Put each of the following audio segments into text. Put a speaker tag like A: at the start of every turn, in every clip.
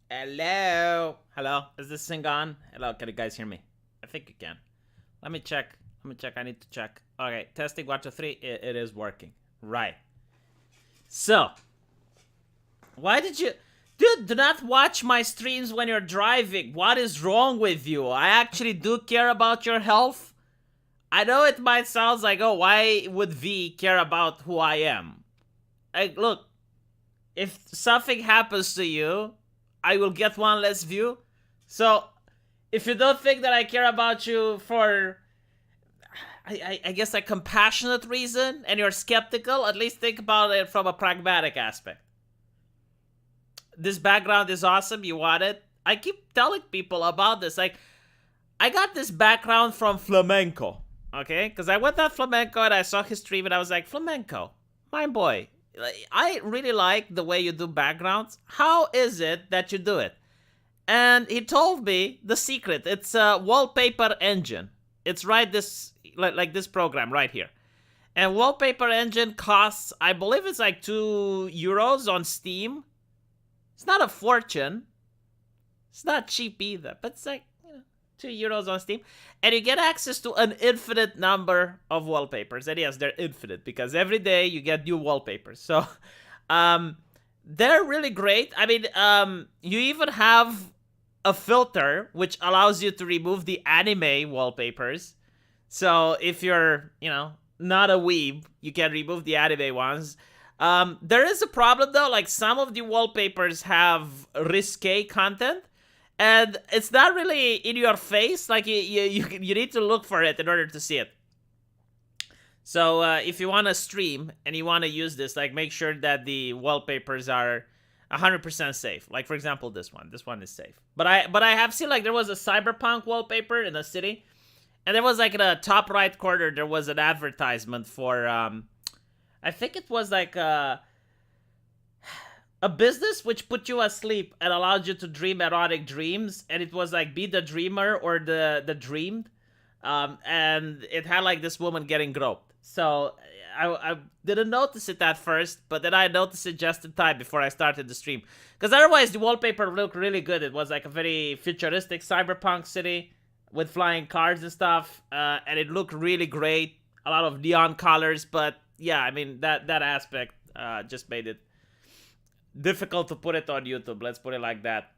A: Hello. Hello. Is this thing on? Hello. Can you guys hear me? I think you can. Let me check. I need to check. Okay. Testing 1, 2, 3. It is working. Right. So, why did you... Dude, do not watch my streams when you're driving. What is wrong with you? I actually do care about your health. I know it might sound like, oh, why would V care about who I am? Like, look, if something happens to you, I will get one less view. So, if you don't think that I care about you for, I guess, a compassionate reason, and you're skeptical, at least think about it from a pragmatic aspect. This background is awesome. You want it? I keep telling people about this. Like, I got this background from Flamenco, okay? Because I went on Flamenco and I saw his stream and I was like, Flamenco, my boy, I really like the way you do backgrounds. How is it that you do it? And he told me the secret. It's a Wallpaper Engine. It's right this, like this program right here. And Wallpaper Engine costs, I believe it's like €2 on Steam. It's not a fortune. It's not cheap either, but it's like, €2 on Steam. And you get access to an infinite number of wallpapers. And yes, they're infinite because every day you get new wallpapers. So, they're really great. I mean, you even have a filter which allows you to remove the anime wallpapers. So if you're, not a weeb, you can remove the anime ones. There is a problem though, like some of the wallpapers have risque content, and it's not really in your face, like you need to look for it in order to see it. So if you want to stream and you want to use this, like make sure that the wallpapers are 100% safe. Like for example, this one is safe. But I have seen like there was a cyberpunk wallpaper in a city, and there was like in the top right corner there was an advertisement for I think it was like a business which put you asleep and allowed you to dream erotic dreams, and it was like be the dreamer or the dreamed, and it had like this woman getting groped. So I didn't notice it at first, but then I noticed it just in time before I started the stream, because otherwise the wallpaper looked really good. It was like a very futuristic cyberpunk city with flying cars and stuff, and it looked really great. A lot of neon colors, but yeah, I mean, that aspect just made it difficult to put it on YouTube. Let's put it like that.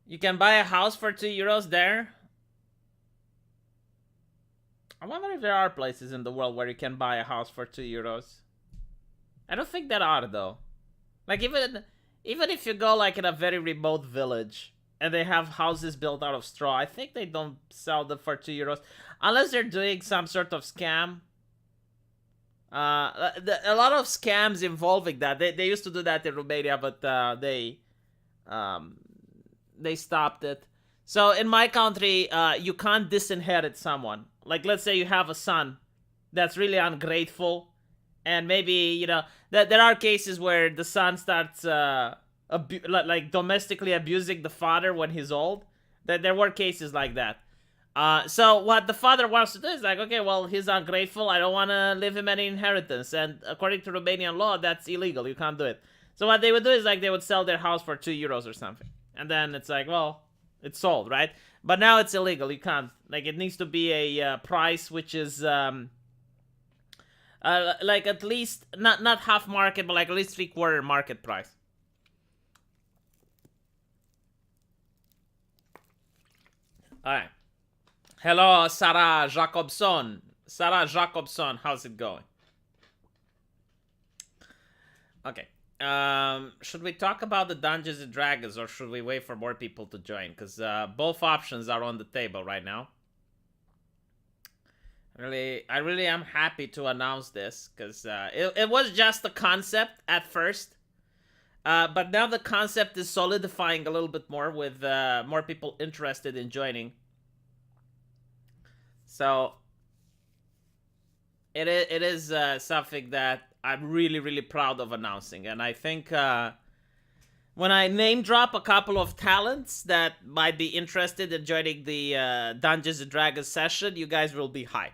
A: You can buy a house for €2 there. I wonder if there are places in the world where you can buy a house for €2. I don't think there are though. Like even if you go like in a very remote village and they have houses built out of straw, I think they don't sell them for €2. Unless they're doing some sort of scam. A lot of scams involving that. They used to do that in Romania, but they stopped it. So in my country, you can't disinherit someone. Like let's say you have a son that's really ungrateful, and maybe there are cases where the son starts like domestically abusing the father when he's old. There were cases like that. So what the father wants to do is like, okay, well, he's ungrateful. I don't want to leave him any inheritance. And according to Romanian law, that's illegal. You can't do it. So what they would do is like they would sell their house for €2 or something. And then it's like, well, it's sold, right? But now it's illegal. You can't. Like it needs to be a price which is like at least, not half market, but like at least 3/4 market price. All right. Hello, Sarah Jacobson. Sarah Jacobson, how's it going? Okay. Should we talk about the Dungeons and Dragons, or should we wait for more people to join? Because both options are on the table right now. I really am happy to announce this, because it was just a concept at first. But now the concept is solidifying a little bit more with more people interested in joining. So it is something that I'm really, really proud of announcing. And I think when I name drop a couple of talents that might be interested in joining the Dungeons and Dragons session, you guys will be hyped.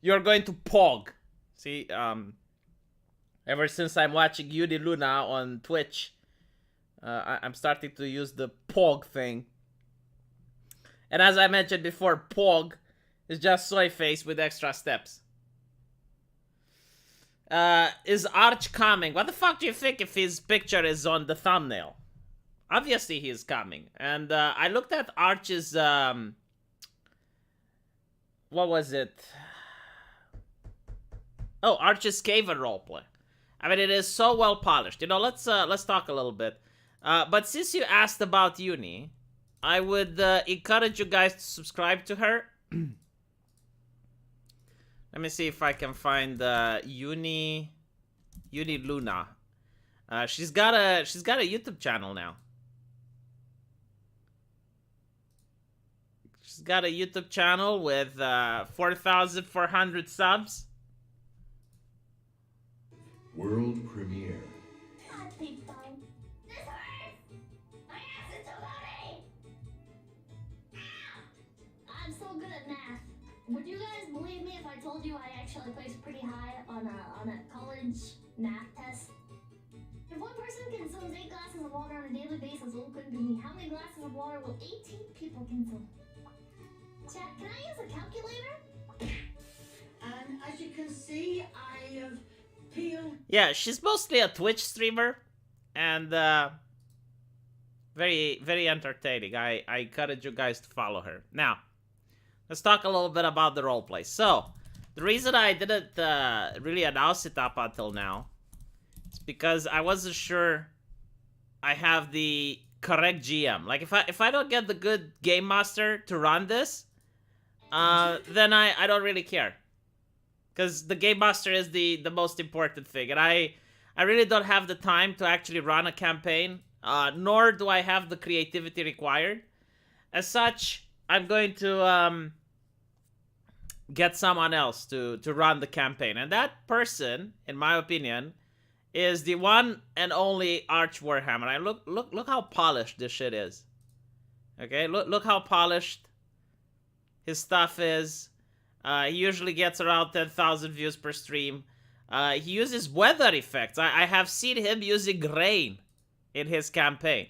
A: You're going to pog. See, Ever since I'm watching Yudi Luna on Twitch, I'm starting to use the Pog thing. And as I mentioned before, Pog is just soy face with extra steps. Is Arch coming? What the fuck do you think if his picture is on the thumbnail? Obviously he is coming. And I looked at Arch's, what was it? Oh, Arch's Caven roleplay. I mean, it is so well polished. You know, let's talk a little bit. But since you asked about Uni, I would encourage you guys to subscribe to her. Let me see if I can find Uni Luna. She's got a YouTube channel now. She's got a YouTube channel with 4,400 subs.
B: World premiere.
C: God, people. This hurts! My ass is too loading! Ow! I'm so good at math. Would you guys believe me if I told you I actually placed pretty high on a college math test? If one person consumes 8 glasses of water on a daily basis, well, it couldn't be me. How many glasses of water will 18 people consume? Chat, can I use a calculator?
D: And as you can see, I have peeled.
A: Yeah, she's mostly a Twitch streamer, and very, very entertaining. I encourage you guys to follow her. Now, let's talk a little bit about the roleplay. So, the reason I didn't really announce it up until now is because I wasn't sure I have the correct GM. Like, if I don't get the good game master to run this, then I don't really care. Because the game master is the most important thing. And I really don't have the time to actually run a campaign. Nor do I have the creativity required. As such, I'm going to get someone else to run the campaign. And that person, in my opinion, is the one and only Arch Warhammer. And look how polished this shit is. Okay, look how polished his stuff is. He usually gets around 10,000 views per stream. He uses weather effects. I have seen him using rain in his campaign.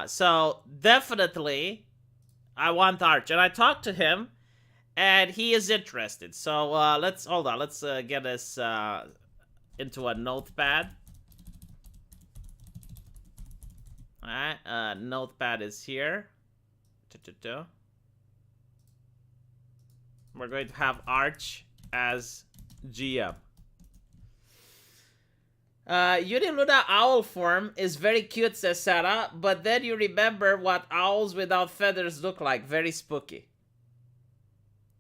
A: So, definitely, I want Arch. And I talked to him, and he is interested. So, let's get this into a notepad. Alright, notepad is here. We're going to have Arch as GM. Uniluna owl form is very cute, says Sarah, but then you remember what owls without feathers look like. Very spooky.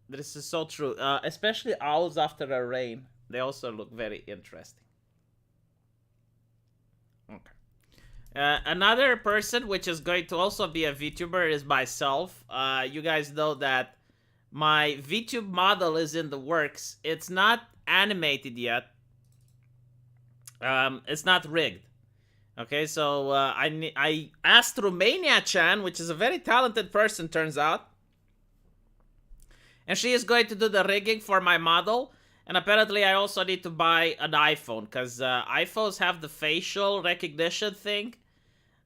A: This is so true. Especially owls after a rain. They also look very interesting. Okay. Another person which is going to also be a VTuber is myself. You guys know that my VTube model is in the works. It's not animated yet. It's not rigged. Okay, so I asked Romania-chan, which is a very talented person, turns out. And she is going to do the rigging for my model. And apparently I also need to buy an iPhone, because iPhones have the facial recognition thing.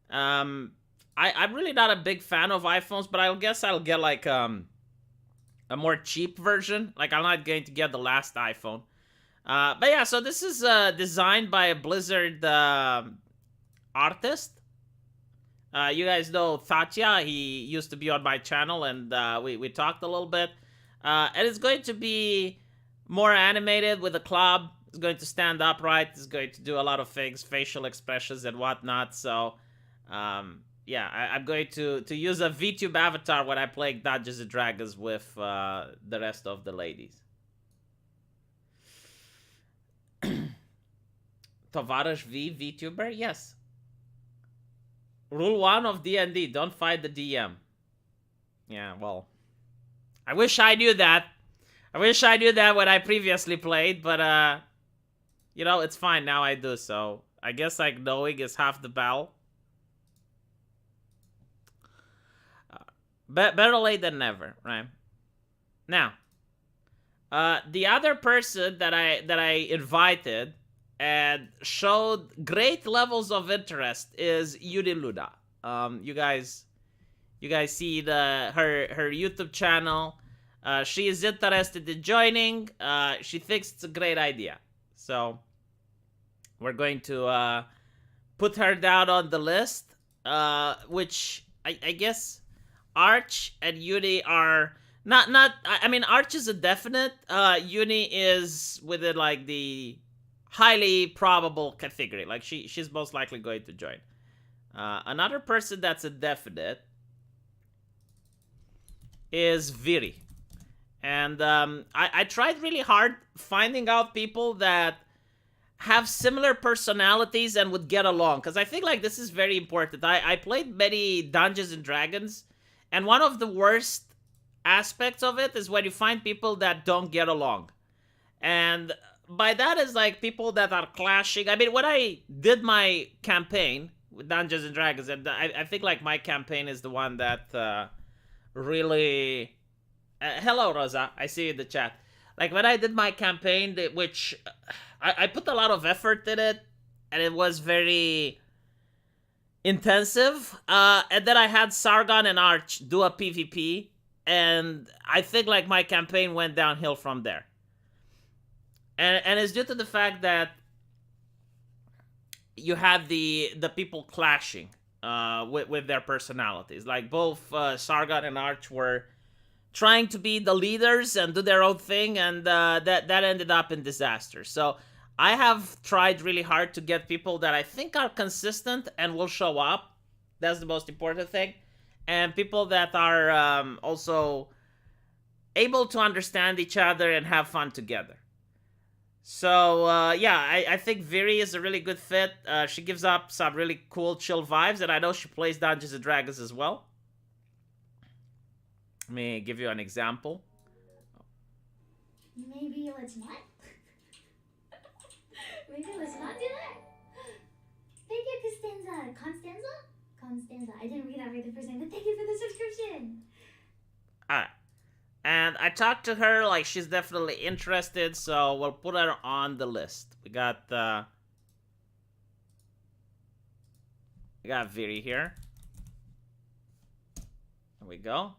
A: I'm really not a big fan of iPhones, but I guess I'll get like a more cheap version. Like, I'm not going to get the last iPhone. But yeah, so this is designed by a Blizzard artist. You guys know Thatya. He used to be on my channel, and we talked a little bit. And it's going to be more animated with a club. It's going to stand upright. It's going to do a lot of things, facial expressions and whatnot. So, yeah, I'm going to use a VTube avatar when I play Dungeons and Dragons with the rest of the ladies. Tovarishch V VTuber? Yes. Rule 1 of D&D, don't fight the DM. Yeah, well, I wish I knew that. I wish I knew that when I previously played, but, you know, it's fine. Now I do, so I guess, like, knowing is half the battle. Better late than never, right? Now, the other person that I invited and showed great levels of interest is Yuri Luda. You guys see her YouTube channel. She is interested in joining. She thinks it's a great idea. So we're going to put her down on the list, which I guess Arch and Yuri are not. I mean, Arch is a definite. Yuri is within like the highly probable category. Like she's most likely going to join. Another person that's a definite is Viri. And I tried really hard finding out people that have similar personalities and would get along. Because I think like this is very important. I played many Dungeons and Dragons. And one of the worst aspects of it is when you find people that don't get along. And by that is like people that are clashing. I mean, when I did my campaign with Dungeons and Dragons, and I think like my campaign is the one that really... hello, Rosa. I see you in the chat. Like, when I did my campaign, which I put a lot of effort in it, and it was very intensive. And then I had Sargon and Arch do a PvP, and I think, like, my campaign went downhill from there. And it's due to the fact that you had the people clashing with their personalities. Like, both Sargon and Arch were trying to be the leaders and do their own thing, and that ended up in disaster. So I have tried really hard to get people that I think are consistent and will show up. That's the most important thing. And people that are also able to understand each other and have fun together. So, yeah, I think Viri is a really good fit. She gives up some really cool, chill vibes, and I know she plays Dungeons and Dragons as well. Let me give you an example.
C: Maybe let's not? Maybe let's not do that? Thank you, Constanza? I didn't read that right the first time, but thank you for the subscription.
A: Alright. And I talked to her, like, she's definitely interested, so we'll put her on the list. We got Viri here. There we go.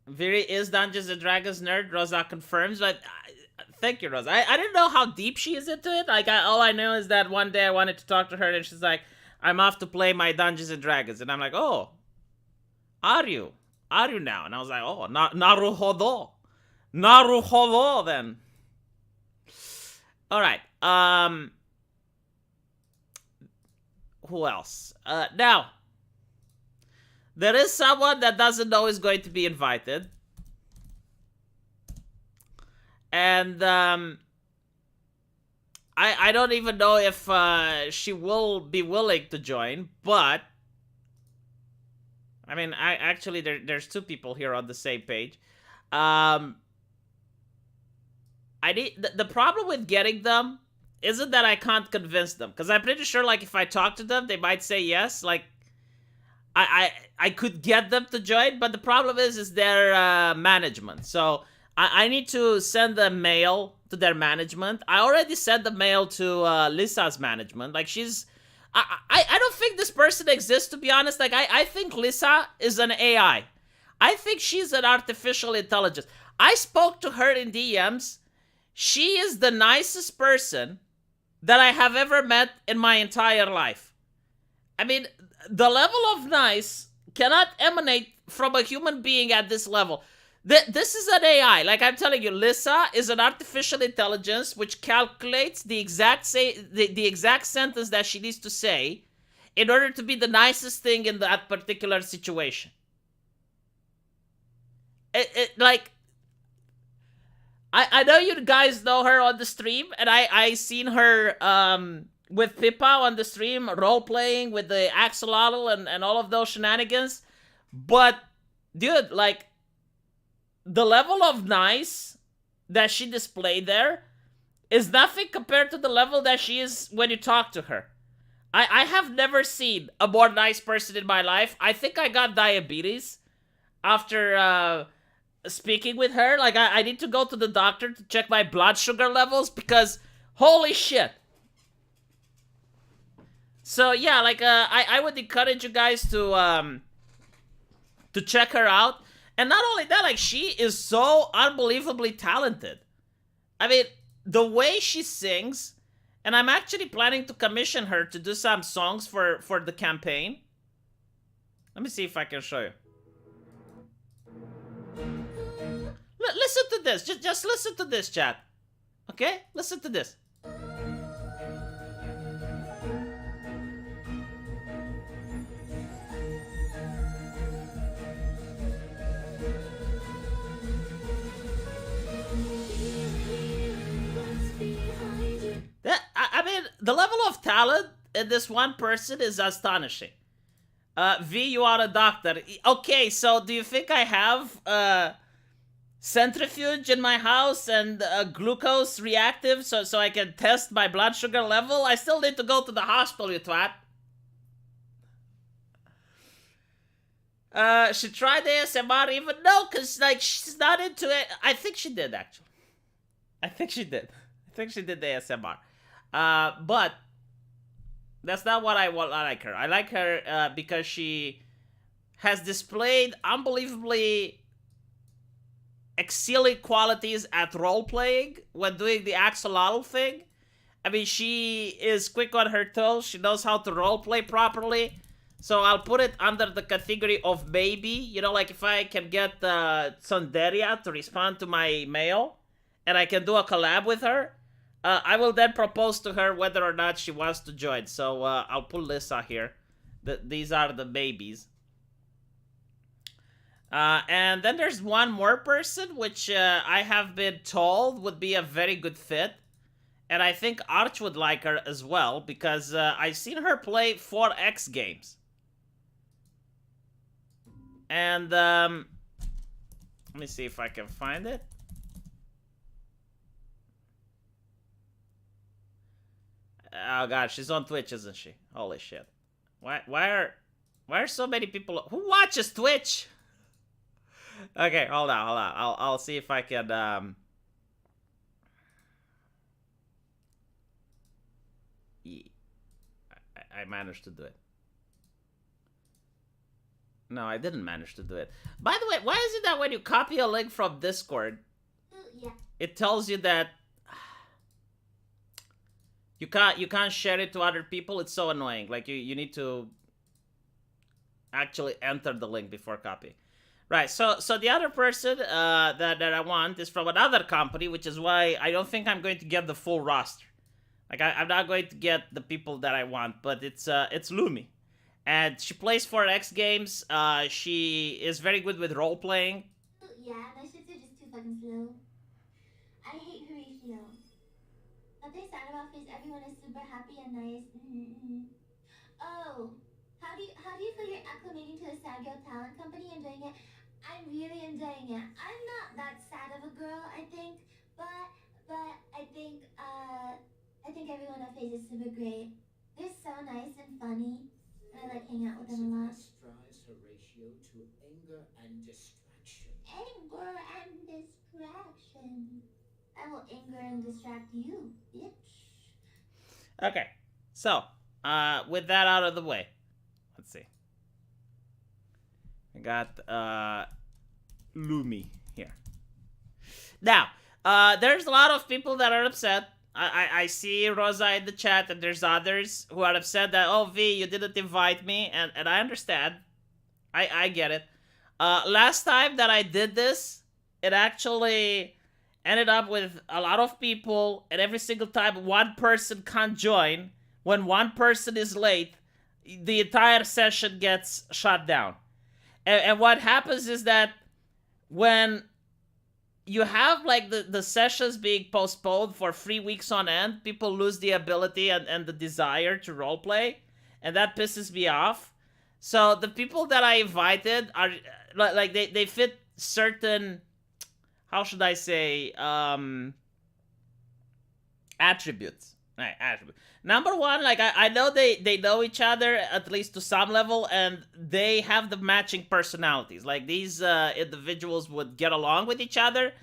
A: Viri is Dungeons and Dragons nerd. Rosa confirms, but thank you, Rosa. I didn't know how deep she is into it. Like, all I know is that one day I wanted to talk to her, and she's like, "I'm off to play my Dungeons and Dragons," and I'm like, "Oh, are you? Are you now?" And I was like, "Oh, naruhodo, naruhodo." Then, all right. Who else? Now. There is someone that doesn't know is going to be invited. And I don't even know if she will be willing to join, but I mean, actually there's two people here on the same page. The problem with getting them isn't that I can't convince them, because I'm pretty sure like if I talk to them, they might say yes. Like, I could get them to join, but the problem is their management. So I need to send a mail to their management. I already sent the mail to Lisa's management. Like, I don't think this person exists, to be honest. Like, I think Lisa is an AI. I think she's an artificial intelligence. I spoke to her in DMs. She is the nicest person that I have ever met in my entire life. I mean, the level of nice cannot emanate from a human being at this level. This is an AI. Like, I'm telling you, Lisa is an artificial intelligence which calculates the exact sentence that she needs to say in order to be the nicest thing in that particular situation. Like, I know you guys know her on the stream, and I seen her with Pippa on the stream, role-playing with the axolotl and all of those shenanigans. But, dude, like, the level of nice that she displayed there is nothing compared to the level that she is when you talk to her. I have never seen a more nice person in my life. I think I got diabetes after speaking with her. Like, I need to go to the doctor to check my blood sugar levels because holy shit. So yeah, like I would encourage you guys to check her out. And not only that, like she is so unbelievably talented. I mean, the way she sings, and I'm actually planning to commission her to do some songs for the campaign. Let me see if I can show you. Listen to this. Just listen to this, chat. Okay? Listen to this. I mean, the level of talent in this one person is astonishing. V, you are a doctor. Okay, so do you think I have centrifuge in my house and glucose reactive so I can test my blood sugar level? I still need to go to the hospital, you twat. She tried ASMR even? No, because, like, she's not into it. I think she did, actually. I think she did the ASMR. But that's not what I like her. I like her because she has displayed unbelievably excelling qualities at role-playing when doing the axolotl thing. I mean, she is quick on her toes. She knows how to role-play properly. So I'll put it under the category of maybe. You know, like if I can get Tsundere to respond to my mail and I can do a collab with her, I will then propose to her whether or not she wants to join. So I'll put Lisa here. These are the babies. And then there's one more person, which I have been told would be a very good fit. And I think Arch would like her as well, because I've seen her play 4X games. And let me see if I can find it. Oh god, she's on Twitch, isn't she? Holy shit. Why are so many people who watches Twitch? Okay, hold on. I'll see if I can I managed to do it. No, I didn't manage to do it. By the way, why is it that when you copy a link from Discord, it tells you that you can't share it to other people? It's so annoying. Like you need to actually enter the link before copying. Right, so the other person that I want is from another company, which is why I don't think I'm going to get the full roster. Like I'm not going to get the people that I want, but it's Lumi. And she plays 4X games. She is very good with role playing.
C: Yeah, my shits are just too fucking slow. I hate Horatio. Nothing sad about face. Everyone is super happy and nice. Oh, how do you feel you're acclimating to the sad girl talent company and doing it? I'm really enjoying it. I'm not that sad of a girl, I think, but I think everyone at Phase is super great. They're so nice and funny. I like hanging out with them a lot.
E: Drives Horatio to anger and distraction.
C: Anger and distraction. I will anger and distract you, bitch.
A: Okay, so with that out of the way, let's see. I got Lumi here. Now, there's a lot of people that are upset. I see Rosa in the chat, and there's others who are upset that, oh, V, you didn't invite me, and I understand. I get it. Last time that I did this, it actually ended up with a lot of people, and every single time one person can't join, when one person is late, the entire session gets shut down. And what happens is that when you have like the sessions being postponed for 3 weeks on end, people lose the ability and the desire to roleplay, and that pisses me off. So the people that I invited are like they fit certain, how should I say, attributes. Right, attribute. Number one, like I know they know each other at least to some level, and they have the matching personalities. Like these individuals would get along with each other.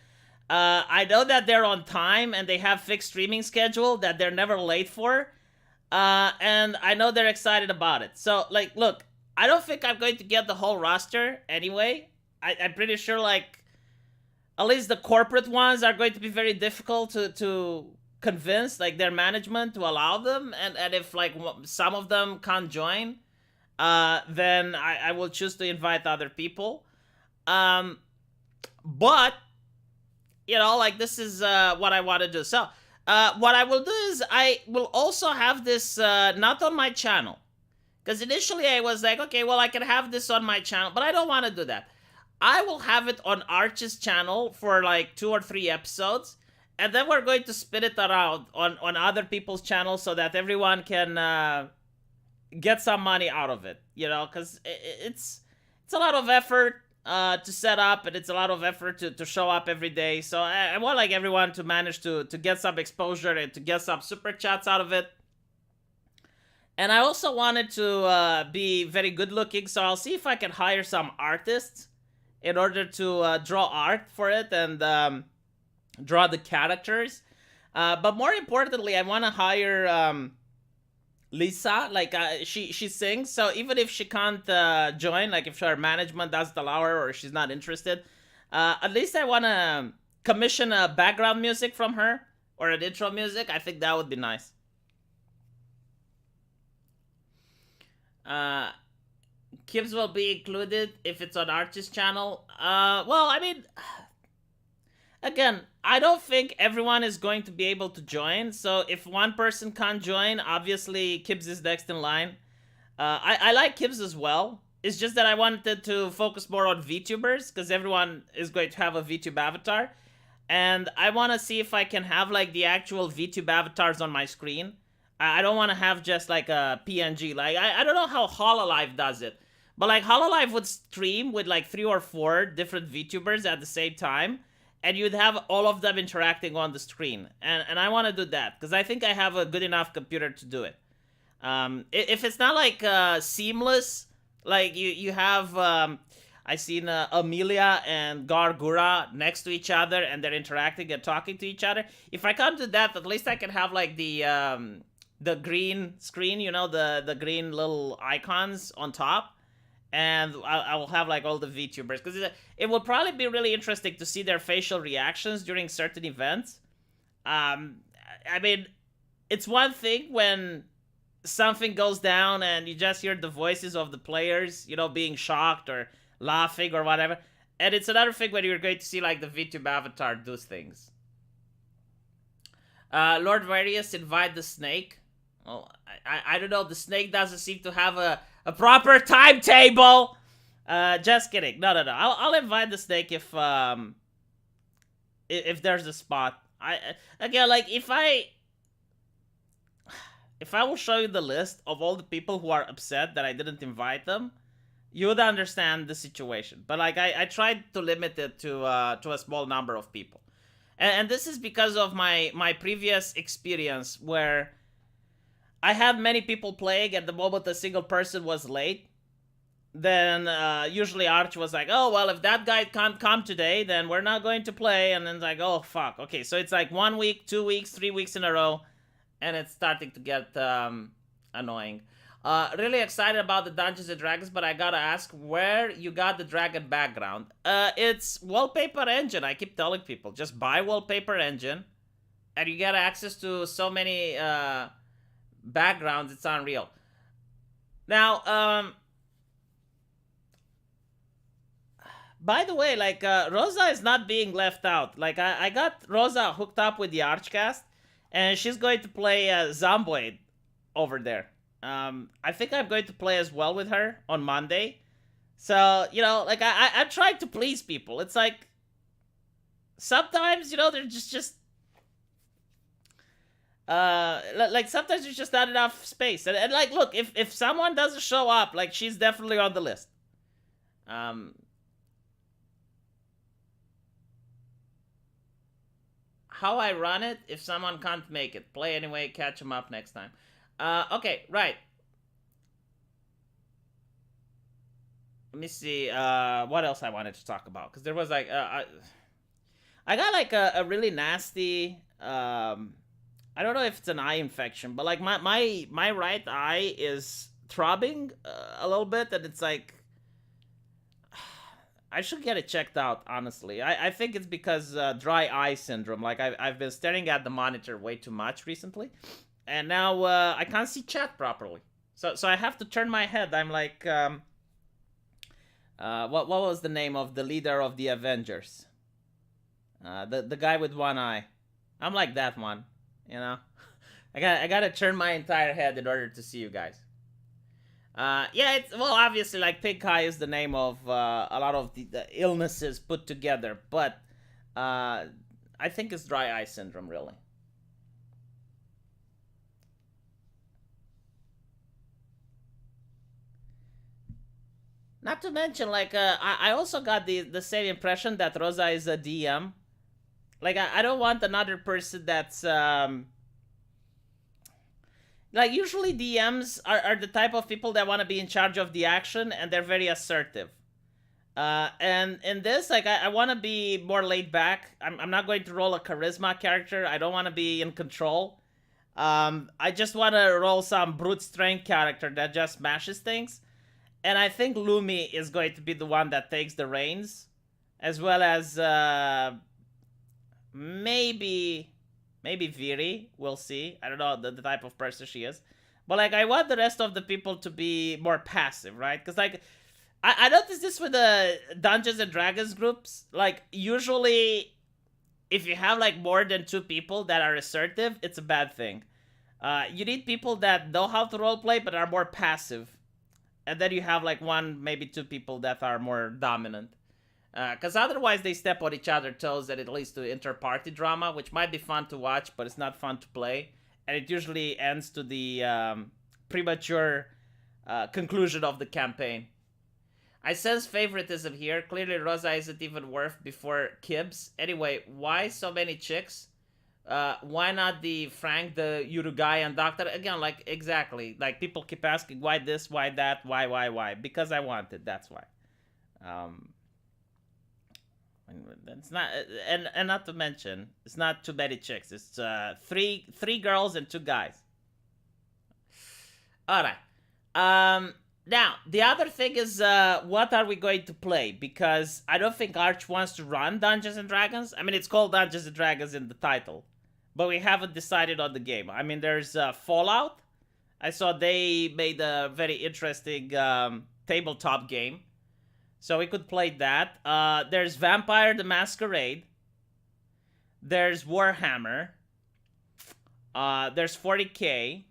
A: I know that they're on time and they have fixed streaming schedule that they're never late for. And I know they're excited about it. So like, look, I don't think I'm going to get the whole roster anyway. I'm pretty sure like at least the corporate ones are going to be very difficult to convince like their management to allow them, and if like some of them can't join, then I will choose to invite other people. But you know, like this is what I want to do. So what I will do is I will also have this not on my channel, because initially I was like, okay, well I can have this on my channel, but I don't want to do that. I will have it on Arch's channel for like 2 or 3 episodes, and then we're going to spit it around on other people's channels so that everyone can get some money out of it, you know, because it's a lot of effort to set up, and it's a lot of effort to show up every day. So I want like everyone to manage to get some exposure and to get some super chats out of it. And I also wanted to be very good looking, so I'll see if I can hire some artists in order to draw art for it and draw the characters. But more importantly, I want to hire Lisa. Like she sings, so even if she can't join, like if her management doesn't allow her or she's not interested, at least I want to commission a background music from her or an intro music. I think that would be nice. Kibs will be included if it's on Arch's channel. Well, I mean, again, I don't think everyone is going to be able to join. So if one person can't join, obviously Kibs is next in line. I like Kibs as well. It's just that I wanted to focus more on VTubers, because everyone is going to have a VTube avatar. And I want to see if I can have like the actual VTube avatars on my screen. I don't want to have just like a PNG. Like I don't know how Hololive does it. But like Hololive would stream with like 3 or 4 different VTubers at the same time, and you'd have all of them interacting on the screen. And I want to do that because I think I have a good enough computer to do it. If it's not like seamless, like you have I seen Amelia and Gargura next to each other and they're interacting and talking to each other. If I can't do that, at least I can have like the green screen, you know, the green little icons on top. And I will have like all the VTubers, because it will probably be really interesting to see their facial reactions during certain events. I mean, it's one thing when something goes down and you just hear the voices of the players, you know, being shocked or laughing or whatever. And it's another thing when you're going to see like the VTube avatar do things. Lord Various, invite the snake. Well, I don't know. The snake doesn't seem to have a proper timetable. Just kidding. No. I'll invite the snake if there's a spot. Again, like if I will show you the list of all the people who are upset that I didn't invite them, you would understand the situation. But like I tried to limit it to a small number of people, and this is because of my previous experience where I had many people playing, and the moment a single person was late, then usually Arch was like, oh, well, if that guy can't come today, then we're not going to play. And then it's like, oh, fuck. Okay, so it's like 1 week, 2 weeks, 3 weeks in a row, and it's starting to get annoying. Really excited about the Dungeons & Dragons, but I gotta ask where you got the dragon background. It's Wallpaper Engine. I keep telling people, just buy Wallpaper Engine, and you get access to so many backgrounds, it's unreal. Now, by the way, like, Rosa is not being left out. Like, I got Rosa hooked up with the Archcast, and she's going to play Zomboid over there. I think I'm going to play as well with her on Monday. So, you know, like, I'm trying to please people. It's like, sometimes, you know, they're just like sometimes there's just not enough space, and like, look, if someone doesn't show up, like, she's definitely on the list. how I run it if someone can't make it. Play anyway, catch them up next time. Okay, right. Let me see what else I wanted to talk about, because there was like I got like a really nasty I don't know if it's an eye infection, but like my right eye is throbbing a little bit, and it's like I should get it checked out, honestly. I think it's because dry eye syndrome. Like I've been staring at the monitor way too much recently, and now I can't see chat properly. So I have to turn my head. I'm like what was the name of the leader of the Avengers? The guy with one eye. I'm like that one, you know. I gotta turn my entire head in order to see you guys. Yeah, it's, well, obviously, like, pink eye is the name of a lot of the illnesses put together, but I think it's dry eye syndrome, really. Not to mention, like, I also got the same impression that Rosa is a DM. Like, I don't want another person that's, like, usually DMs are the type of people that want to be in charge of the action, and they're very assertive. And in this, like, I want to be more laid back. I'm not going to roll a charisma character. I don't want to be in control. I just want to roll some brute strength character that just smashes things. And I think Lumi is going to be the one that takes the reins, as well as maybe Viri. We'll see. I don't know the type of person she is, but like I want the rest of the people to be more passive, right? Because like I noticed this with the Dungeons and Dragons groups. Like usually, if you have like more than 2 people that are assertive, it's a bad thing. You need people that know how to roleplay but are more passive. And then you have like 1, maybe 2 people that are more dominant. Because otherwise they step on each other's toes and it leads to inter-party drama, which might be fun to watch, but it's not fun to play. And it usually ends to the premature conclusion of the campaign. I sense favoritism here. Clearly Rosa isn't even worth before Kibbs. Anyway, why so many chicks? Why not the Frank, the Uruguayan doctor? Again, like, exactly. Like, people keep asking, why this, why that, why? Because I want it, that's why. It's not, and not to mention, it's not too many chicks. It's three girls and 2 guys. Alright. Now, the other thing is, what are we going to play? Because I don't think Arch wants to run Dungeons and Dragons. I mean, it's called Dungeons and Dragons in the title. But we haven't decided on the game. I mean, there's Fallout. I saw they made a very interesting tabletop game. So we could play that. There's Vampire the Masquerade. There's Warhammer. There's 40K.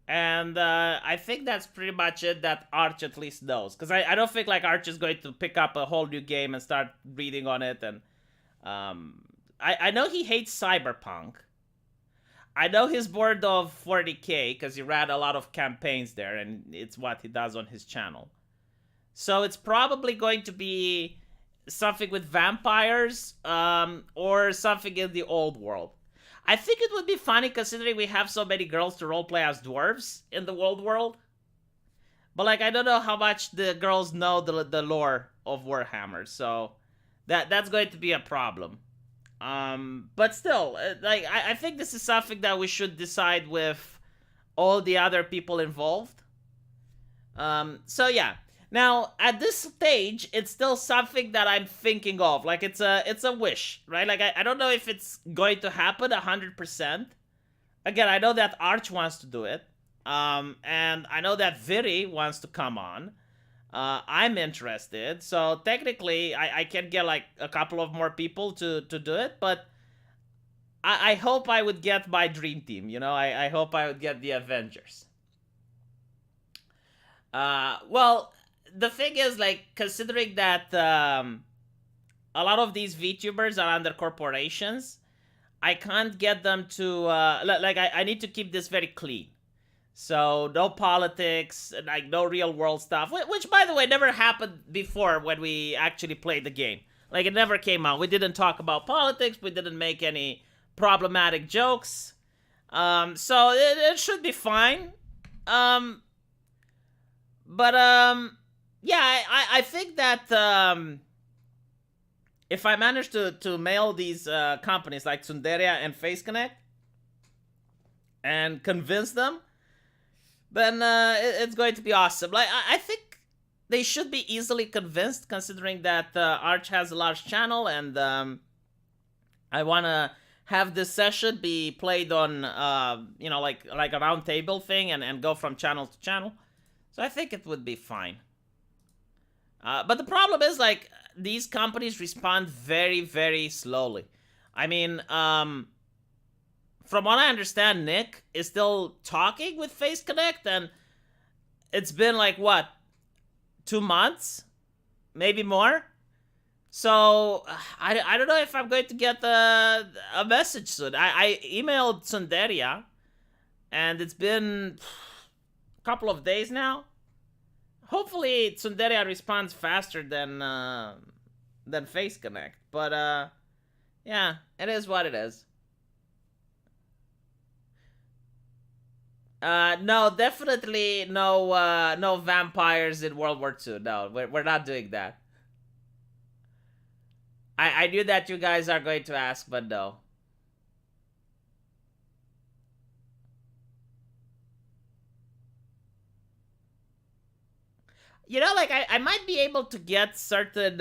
A: And I think that's pretty much it that Arch at least knows. Because I don't think like Arch is going to pick up a whole new game and start reading on it. And I know he hates Cyberpunk. I know he's bored of 40K because he ran a lot of campaigns there. And it's what he does on his channel. So it's probably going to be something with vampires or something in the old world. I think it would be funny considering we have so many girls to roleplay as dwarves in the old world. But like, I don't know how much the girls know the lore of Warhammer. So that's going to be a problem. But still, like, I think this is something that we should decide with all the other people involved. So yeah. Now, at this stage, it's still something that I'm thinking of. Like, it's a wish, right? Like, I don't know if it's going to happen 100%. Again, I know that Arch wants to do it. And I know that Viri wants to come on. I'm interested. So, technically, I can get, like, a couple of more people to do it. But I hope I would get my dream team, you know? I hope I would get the Avengers. Well, the thing is, like, considering that a lot of these VTubers are under corporations, I can't get them to, like, I need to keep this very clean. So, no politics, like, no real world stuff, which, by the way, never happened before when we actually played the game. Like, it never came out. We didn't talk about politics. We didn't make any problematic jokes. So it should be fine. But yeah, I think that if I manage to mail these companies like Tsunderia and Face Connect and convince them, then it's going to be awesome. Like, I think they should be easily convinced, considering that Arch has a large channel, and I want to have this session be played on, like a round table thing, and go from channel to channel. So I think it would be fine. But the problem is, like, these companies respond very, very slowly. I mean, from what I understand, Nick is still talking with Face Connect, and it's been like, what, 2 months? Maybe more? So, I don't know if I'm going to get a message soon. I emailed Tsunderia, and it's been a couple of days now. Hopefully, Tsunderia responds faster than Face Connect. But, yeah, it is what it is. No, definitely no vampires in World War II. No, we're not doing that. I knew that you guys are going to ask, but no. You know, like, I might be able to get certain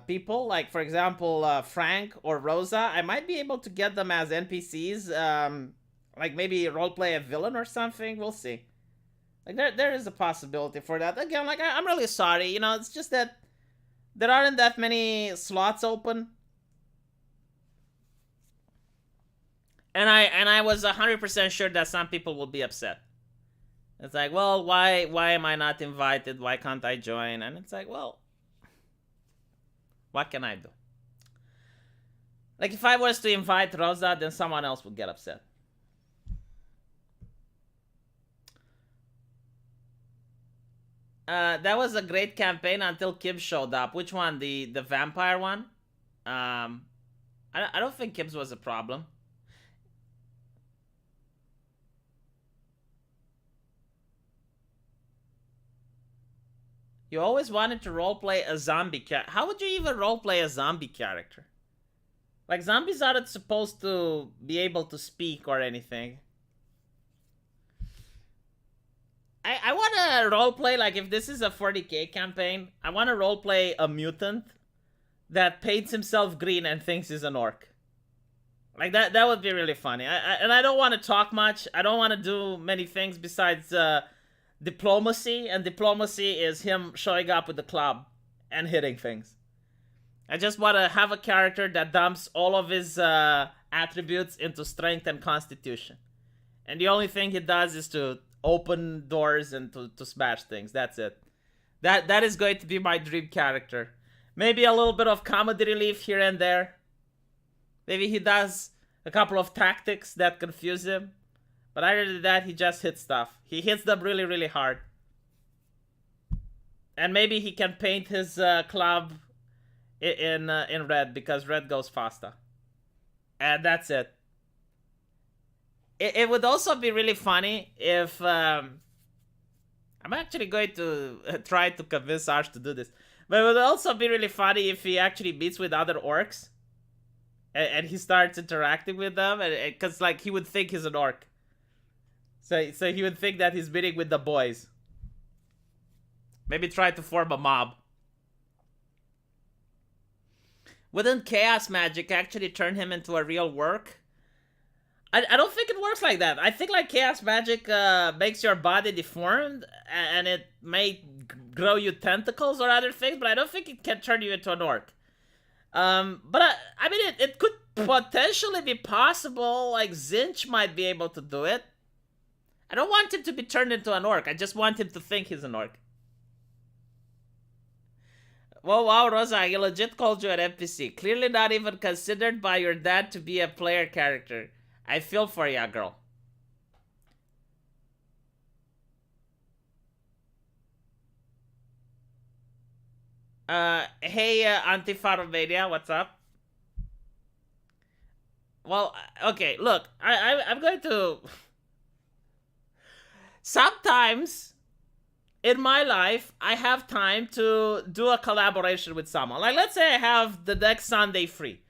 A: people, like, for example, Frank or Rosa. I might be able to get them as NPCs, like maybe roleplay a villain or something. We'll see. Like, there is a possibility for that. Again, like, I'm really sorry. You know, it's just that there aren't that many slots open. And I was 100% sure that some people will be upset. It's like, well, why am I not invited? Why can't I join? And it's like, well, what can I do? Like, if I was to invite Rosa, then someone else would get upset. That was a great campaign until Kibbs showed up. Which one? The vampire one? I don't think Kibbs was a problem. You always wanted to roleplay a zombie character. How would you even roleplay a zombie character? Like, zombies aren't supposed to be able to speak or anything. I want to roleplay, like, if this is a 40k campaign, I want to roleplay a mutant that paints himself green and thinks he's an orc. Like, that would be really funny. And I don't want to talk much. I don't want to do many things besides diplomacy. And diplomacy is him showing up with the club and hitting things. I just want to have a character that dumps all of his attributes into strength and constitution. And the only thing he does is to open doors and to smash things. That's it. That is going to be my dream character. Maybe a little bit of comedy relief here and there. Maybe he does a couple of tactics that confuse him. But other than that, he just hits stuff. He hits them really, really hard. And maybe he can paint his club in red, because red goes faster. And that's it. It would also be really funny if... I'm actually going to try to convince Arch to do this. But it would also be really funny if he actually meets with other orcs. And he starts interacting with them. Because, like, he would think he's an orc. So he would think that he's meeting with the boys. Maybe try to form a mob. Wouldn't chaos magic actually turn him into a real orc? I don't think it works like that. I think, like, chaos magic makes your body deformed, and it may grow you tentacles or other things, but I don't think it can turn you into an orc. But I mean, it could potentially be possible. Like, Zinch might be able to do it. I don't want him to be turned into an orc. I just want him to think he's an orc. Whoa, wow, Rosa, he legit called you an NPC. Clearly not even considered by your dad to be a player character. I feel for ya, girl. Hey, Antifaromania, what's up? Well, okay, look, I'm going to... Sometimes in my life, I have time to do a collaboration with someone. Like, let's say I have the next Sunday free.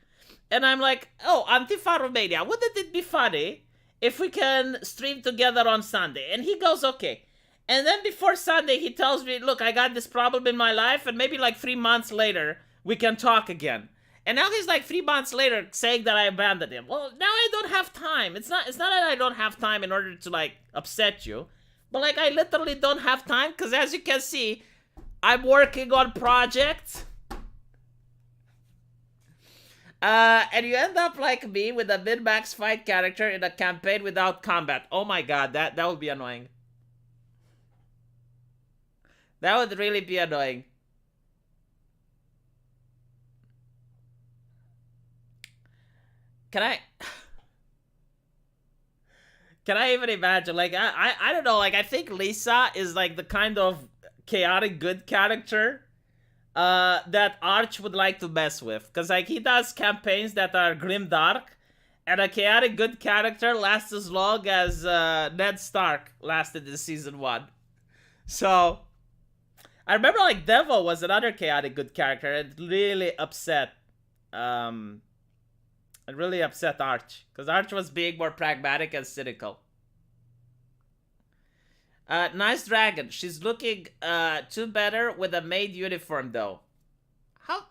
A: And I'm like, oh, Antifaromania, wouldn't it be funny if we can stream together on Sunday? And he goes, okay. And then before Sunday, he tells me, look, I got this problem in my life, and maybe like 3 months later, we can talk again. And now he's like 3 months later saying that I abandoned him. Well, now I don't have time. It's not that I don't have time in order to like upset you. But like I literally don't have time because as you can see, I'm working on projects. And you end up like me with a min-max fight character in a campaign without combat. Oh my god, that would be annoying. That would really be annoying. Can I even imagine? Like, I don't know. Like, I think Lisa is like the kind of chaotic good character that Arch would like to mess with. Because, like, he does campaigns that are grim dark. And a chaotic good character lasts as long as Ned Stark lasted in season 1. So, I remember, like, Devo was another chaotic good character. It really upset... It really upset Arch. Because Arch was being more pragmatic and cynical. Nice dragon. She's looking too better with a maid uniform though. How?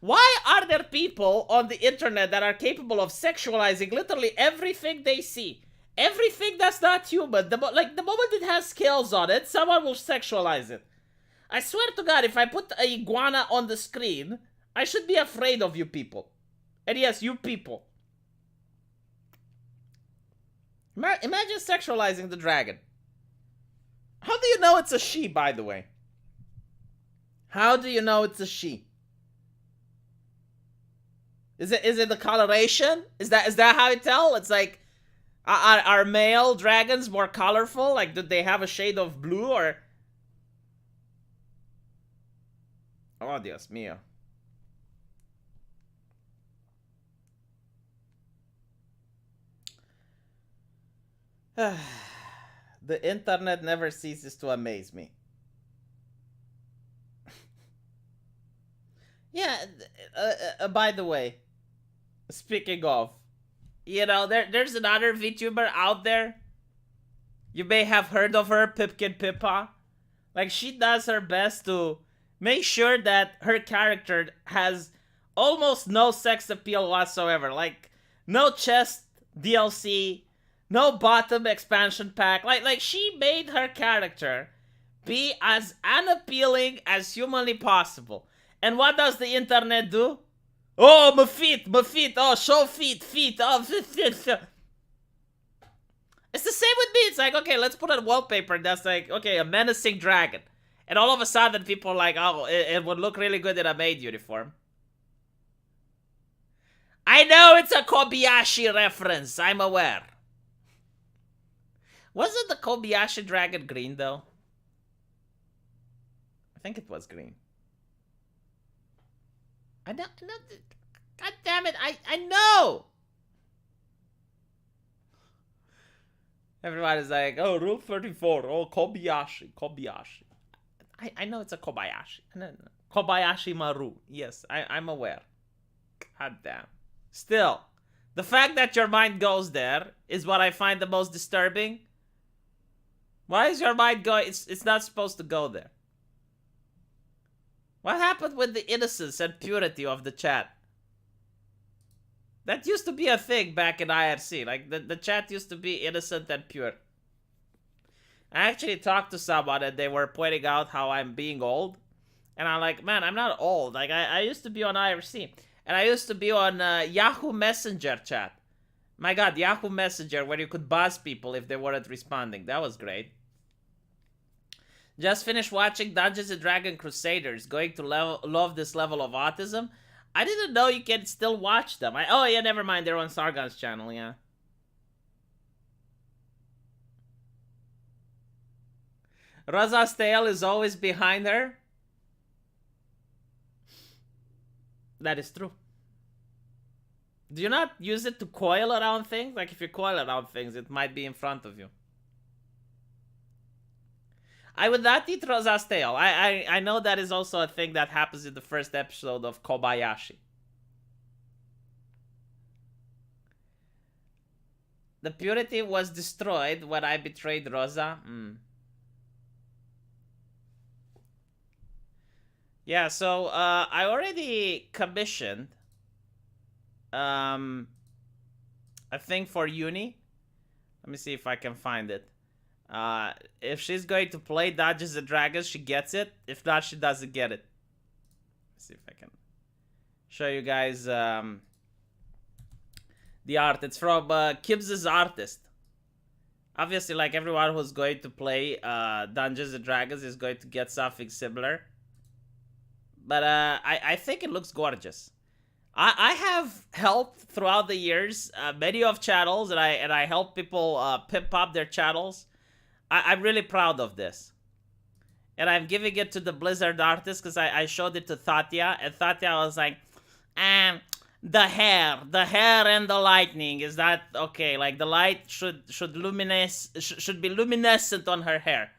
A: Why are there people on the internet that are capable of sexualizing literally everything they see? Everything that's not human. The moment it has scales on it, someone will sexualize it. I swear to God, if I put a iguana on the screen, I should be afraid of you people. And yes, you people. Imagine sexualizing the dragon. How do you know it's a she, by the way? How do you know it's a she? Is it the coloration? Is that how you tell? It's like, are male dragons more colorful? Like, did they have a shade of blue or? Oh, Dios mío. The internet never ceases to amaze me. Yeah, by the way, speaking of, you know, there's another VTuber out there. You may have heard of her, Pipkin Pippa. Like, she does her best to make sure that her character has almost no sex appeal whatsoever. Like, no chest DLC, no bottom expansion pack. Like she made her character be as unappealing as humanly possible. And what does the internet do? Oh, my feet, oh, show feet, oh, feet. It's the same with me. It's like, okay, let's put a wallpaper that's like, okay, a menacing dragon. And all of a sudden, people are like, oh, it would look really good in a maid uniform. I know it's a Kobayashi reference, I'm aware. Wasn't the Kobayashi dragon green, though? I think it was green. I know. God damn it, I know! Everybody's like, oh, Rule 34, oh, Kobayashi. I know it's a Kobayashi. No. Kobayashi Maru. Yes, I'm aware. God damn. Still, the fact that your mind goes there is what I find the most disturbing. Why is your mind going? It's not supposed to go there. What happened with the innocence and purity of the chat? That used to be a thing back in IRC. Like, the chat used to be innocent and pure. I actually talked to someone and they were pointing out how I'm being old. And I'm like, man, I'm not old. Like, I used to be on IRC. And I used to be on Yahoo Messenger chat. My god, Yahoo Messenger, where you could buzz people if they weren't responding. That was great. Just finished watching Dungeons & Dragons Crusaders. Going to love this level of autism. I didn't know you can still watch them. Oh, yeah, never mind. They're on Sargon's channel, yeah. Rosa's tail is always behind her. That is true. Do you not use it to coil around things? Like if you coil around things, it might be in front of you. I would not eat Rosa's tail. I know that is also a thing that happens in the first episode of Kobayashi. The purity was destroyed when I betrayed Rosa. Yeah, so I already commissioned a thing for Uni. Let me see if I can find it. If she's going to play Dungeons and Dragons, she gets it. If not, she doesn't get it. Let's see if I can show you guys the art. It's from Kibbs's artist. Obviously, like everyone who's going to play Dungeons and Dragons is going to get something similar. But I think it looks gorgeous. I have helped throughout the years many of channels, and I help people pimp up their channels. I'm really proud of this. And I'm giving it to the Blizzard artist because I showed it to Thatya, and Thatya was like, the hair and the lightning, is that okay? Like the light should be luminescent on her hair.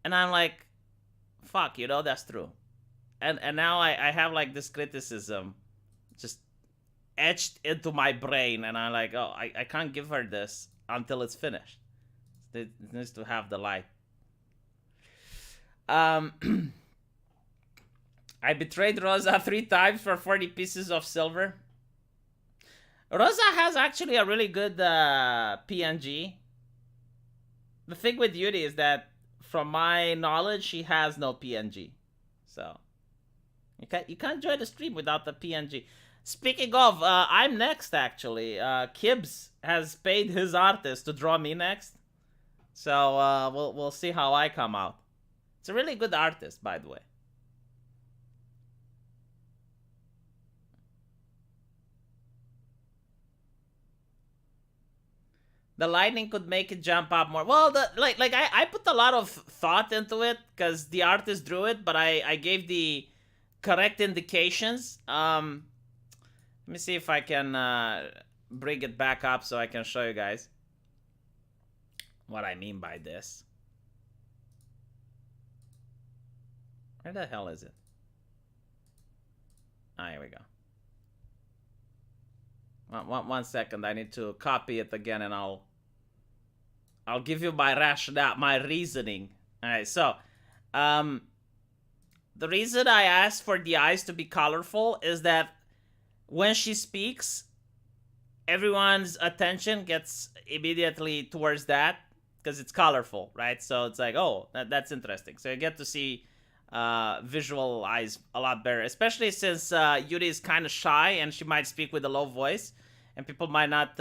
A: And I'm like, fuck, you know, that's true. And now I have like this criticism just etched into my brain, and I'm like, oh, I can't give her this until it's finished. It needs to have the light. I betrayed Rosa 3 times for 40 pieces of silver. Rosa has actually a really good PNG. The thing with Yuri is that, from my knowledge, she has no PNG. So you can't join the stream without the PNG. Speaking of, I'm next actually. Kibbs has paid his artist to draw me next. So we'll see how I come out. It's a really good artist, by the way. The lightning could make it jump up more. Well, I put a lot of thought into it because the artist drew it, but I gave the correct indications. Let me see if I can bring it back up so I can show you guys what I mean by this. Where the hell is it? Ah, here we go. One second, I need to copy it again, and I'll give you my rationale, my reasoning. All right, so the reason I asked for the eyes to be colorful is that when she speaks, everyone's attention gets immediately towards that because it's colorful, right? So it's like, oh, that's interesting. So you get to see visual eyes a lot better, especially since Yuri is kind of shy and she might speak with a low voice, and people might not,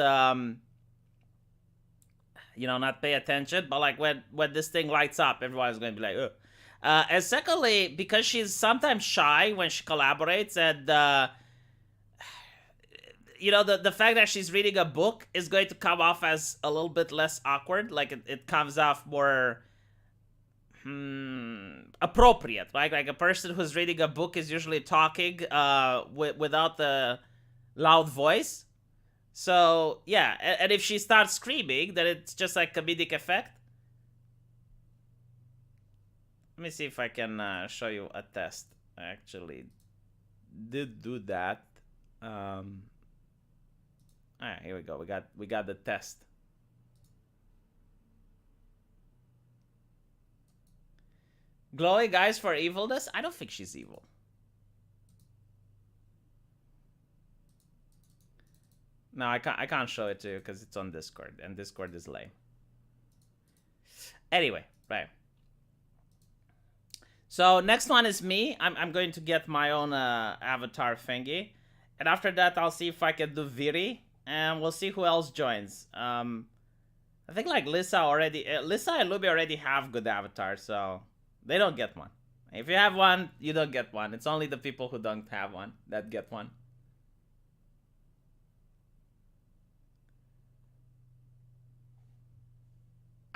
A: not pay attention. But like when this thing lights up, everyone's going to be like, ugh. And secondly, because she's sometimes shy when she collaborates, and the fact that she's reading a book is going to come off as a little bit less awkward. Like it comes off more appropriate, right? Like a person who's reading a book is usually talking without the loud voice. So yeah, and if she starts screaming, then it's just like comedic effect. Let me see if I can show you a test. I actually did do that. All right, here we go. We got the test. Glowing eyes for evilness? I don't think she's evil. No, I can't show it to you because it's on Discord, and Discord is lame. Anyway, right. So next one is me. I'm going to get my own avatar thingy, and after that I'll see if I can do Viri, and we'll see who else joins. I think like Lisa and Luby already have good avatars, so they don't get one. If you have one, you don't get one. It's only the people who don't have one that get one.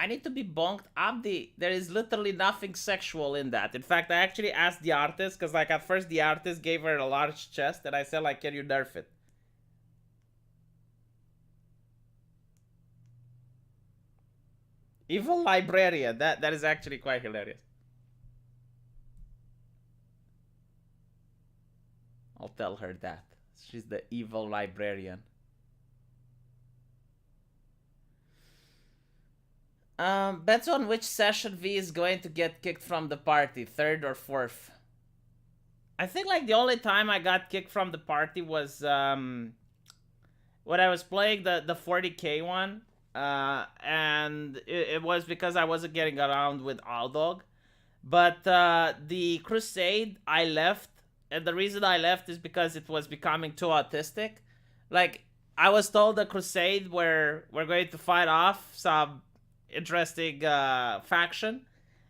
A: I need to be bonked. Abdi, there is literally nothing sexual in that. In fact, I actually asked the artist, because like at first the artist gave her a large chest, and I said like, can you nerf it? Evil librarian. That is actually quite hilarious. I'll tell her that. She's the evil librarian. Bets on which session V is going to get kicked from the party, third or fourth. I think like the only time I got kicked from the party was when I was playing the 40k one, and it was because I wasn't getting around with Aldog. But the Crusade, I left, and the reason I left is because it was becoming too autistic. Like, I was told the Crusade we're going to fight off some interesting faction,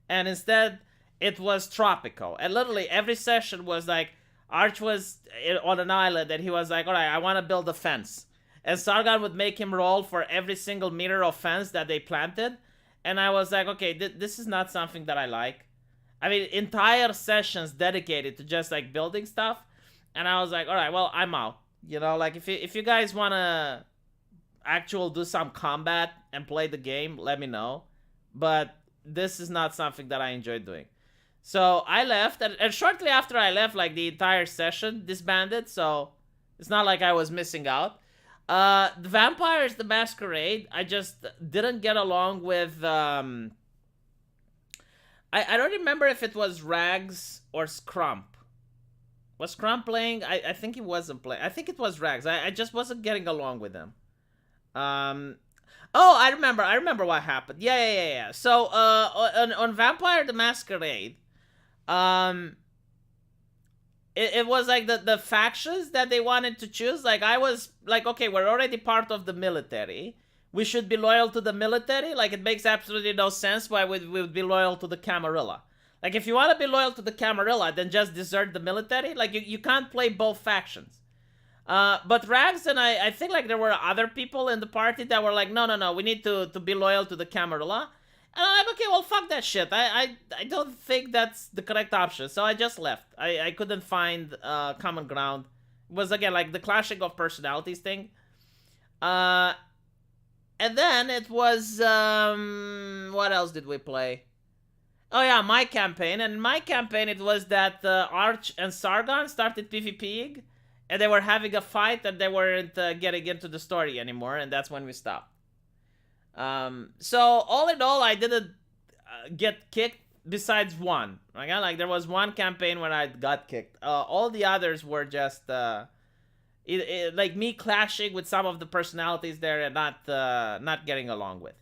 A: and instead it was tropical. And literally every session was like, Arch was on an island, and he was like, all right, I want to build a fence. And Sargon would make him roll for every single meter of fence that they planted. And I was like, okay, this is not something that I like. I mean, entire sessions dedicated to just like building stuff. And I was like, all right, well, I'm out. You know, like if you guys want to do some combat and play the game, let me know. But this is not something that I enjoy doing. So I left, and shortly after I left, like the entire session disbanded. So it's not like I was missing out. The Vampires the Masquerade, I just didn't get along with I don't remember if it was Rags or Scrump. Was Scrump playing? I think he wasn't playing. I think it was Rags. I just wasn't getting along with him. Oh, I remember what happened. Yeah. So on Vampire the Masquerade, it was like the factions that they wanted to choose. Like, I was like, okay, we're already part of the military. We should be loyal to the military. Like, it makes absolutely no sense why we would be loyal to the Camarilla. Like, if you want to be loyal to the Camarilla, then just desert the military. Like, you can't play both factions. But Rags and I think like there were other people in the party that were like, no, we need to be loyal to the Camarilla. And I'm like, okay, well, fuck that shit. I don't think that's the correct option. So I just left. I couldn't find common ground. It was, again, like the clashing of personalities thing. And then it was, what else did we play? Oh yeah, my campaign. And in my campaign, it was that Arch and Sargon started PvPing. And they were having a fight, and they weren't getting into the story anymore. And that's when we stopped. So all in all, I didn't get kicked besides one. Okay? Like, there was one campaign when I got kicked. All the others were just like me clashing with some of the personalities there and not getting along with.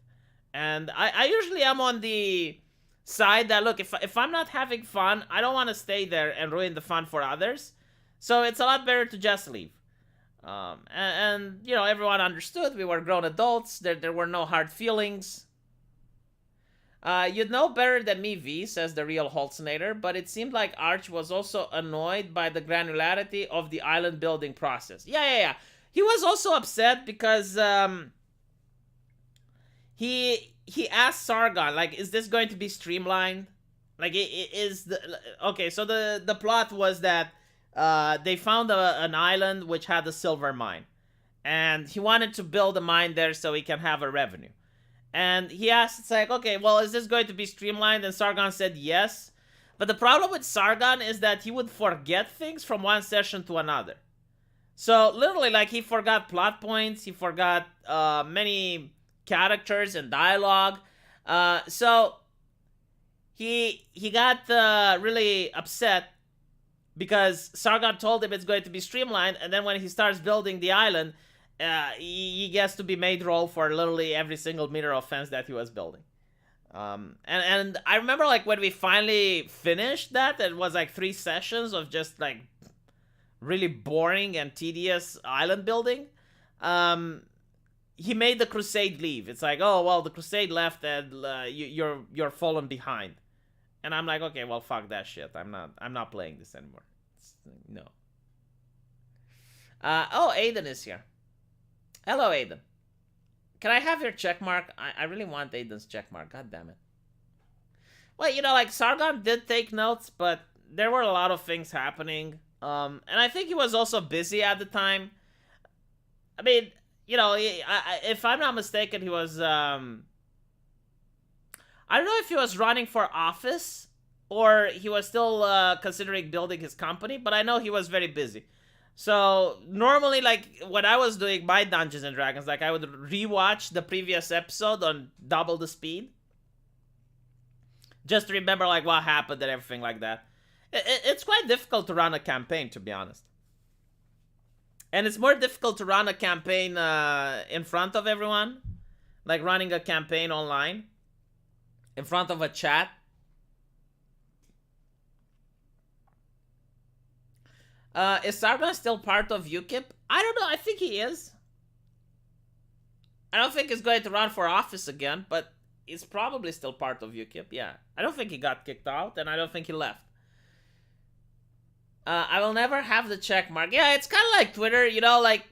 A: And I usually am on the side that, look, if I'm not having fun, I don't want to stay there and ruin the fun for others. So it's a lot better to just leave. And you know, everyone understood. We were grown adults. There were no hard feelings. You'd know better than me, V, says the real Holtznator, but it seemed like Arch was also annoyed by the granularity of the island building process. Yeah. He was also upset because he asked Sargon, like, is this going to be streamlined? Like, it is the... Okay, so the plot was that they found an island which had a silver mine. And he wanted to build a mine there so he can have a revenue. And he asked, it's like, okay, well, is this going to be streamlined? And Sargon said yes. But the problem with Sargon is that he would forget things from one session to another. So, literally, like, he forgot plot points. He forgot many characters and dialogue. So, he got really upset because Sargon told him it's going to be streamlined, and then when he starts building the island, he gets to be made roll for literally every single meter of fence that he was building. And I remember, like, when we finally finished that, it was like 3 sessions of just like really boring and tedious island building. He made the Crusade leave. It's like, oh well, the Crusade left, and you're fallen behind. And I'm like, okay, well, fuck that shit. I'm not playing this anymore. No. Oh, Aiden is here. Hello, Aiden. Can I have your check mark? I really want Aiden's check mark. God damn it. Well, you know, like, Sargon did take notes, but there were a lot of things happening. And I think he was also busy at the time. I mean, you know, if I'm not mistaken, he was, I don't know if he was running for office or he was still considering building his company, but I know he was very busy. So normally, like, when I was doing my Dungeons and Dragons, like, I would rewatch the previous episode on double the speed, just to remember, like, what happened and everything like that. It's quite difficult to run a campaign, to be honest. And it's more difficult to run a campaign in front of everyone, like running a campaign online in front of a chat. Is Sargon still part of UKIP? I don't know. I think he is. I don't think he's going to run for office again, but he's probably still part of UKIP. Yeah. I don't think he got kicked out, and I don't think he left. I will never have the check mark. Yeah, it's kind of like Twitter, you know, like,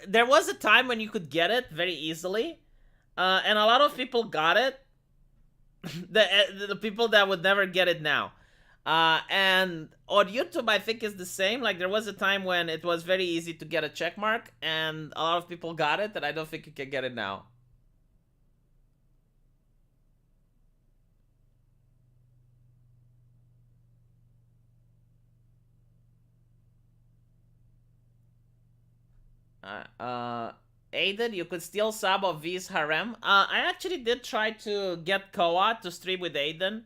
A: there was a time when you could get it very easily, and a lot of people got it. The people that would never get it now. And on YouTube, I think is the same. Like, there was a time when it was very easy to get a check mark, and a lot of people got it, and I don't think you can get it now. Aiden, you could steal sub of V's harem. I actually did try to get Koa to stream with Aiden.